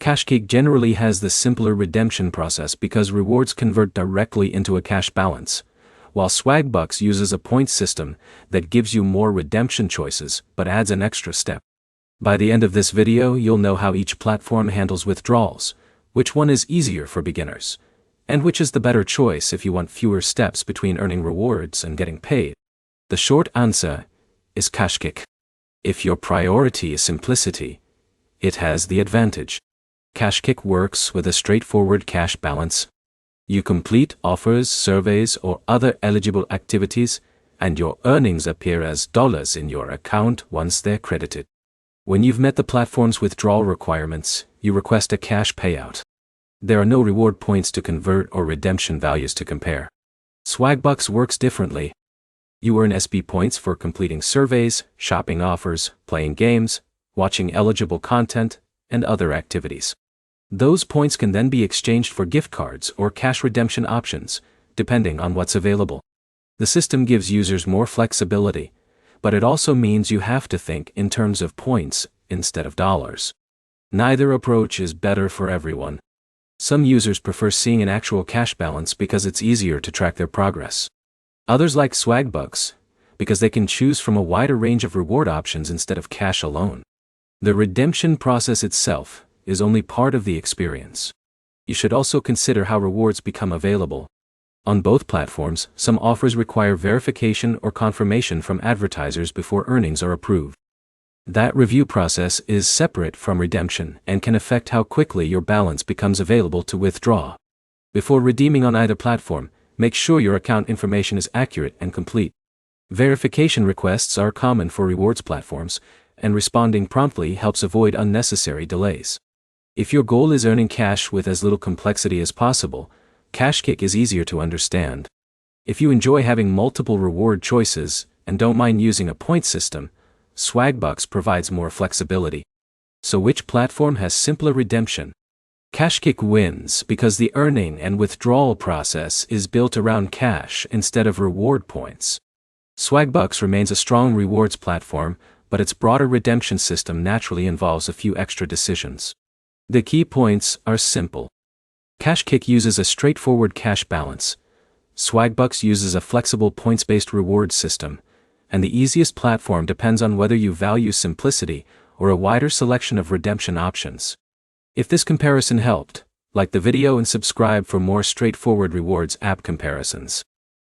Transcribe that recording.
KashKick generally has the simpler redemption process because rewards convert directly into a cash balance, while Swagbucks uses a points system that gives you more redemption choices but adds an extra step. By the end of this video, you'll know how each platform handles withdrawals, which one is easier for beginners, and which is the better choice if you want fewer steps between earning rewards and getting paid. The short answer is KashKick. If your priority is simplicity, it has the advantage. KashKick works with a straightforward cash balance. You complete offers, surveys, or other eligible activities, and your earnings appear as dollars in your account once they're credited. When you've met the platform's withdrawal requirements, you request a cash payout. There are no reward points to convert or redemption values to compare. Swagbucks works differently. You earn SB points for completing surveys, shopping offers, playing games, watching eligible content, and other activities. Those points can then be exchanged for gift cards or cash redemption options, depending on what's available. The system gives users more flexibility, but it also means you have to think in terms of points instead of dollars. Neither approach is better for everyone. Some users prefer seeing an actual cash balance because it's easier to track their progress. Others like Swagbucks because they can choose from a wider range of reward options instead of cash alone. The redemption process itself is only part of the experience. You should also consider how rewards become available. On both platforms, some offers require verification or confirmation from advertisers before earnings are approved. That review process is separate from redemption and can affect how quickly your balance becomes available to withdraw. Before redeeming on either platform, make sure your account information is accurate and complete. Verification requests are common for rewards platforms, and responding promptly helps avoid unnecessary delays. If your goal is earning cash with as little complexity as possible, KashKick is easier to understand. If you enjoy having multiple reward choices and don't mind using a point system, Swagbucks provides more flexibility. So which platform has simpler redemption? KashKick wins because the earning and withdrawal process is built around cash instead of reward points. Swagbucks remains a strong rewards platform, but its broader redemption system naturally involves a few extra decisions. The key points are simple. KashKick uses a straightforward cash balance. Swagbucks uses a flexible points-based reward system, and the easiest platform depends on whether you value simplicity or a wider selection of redemption options. If this comparison helped, like the video and subscribe for more straightforward rewards app comparisons.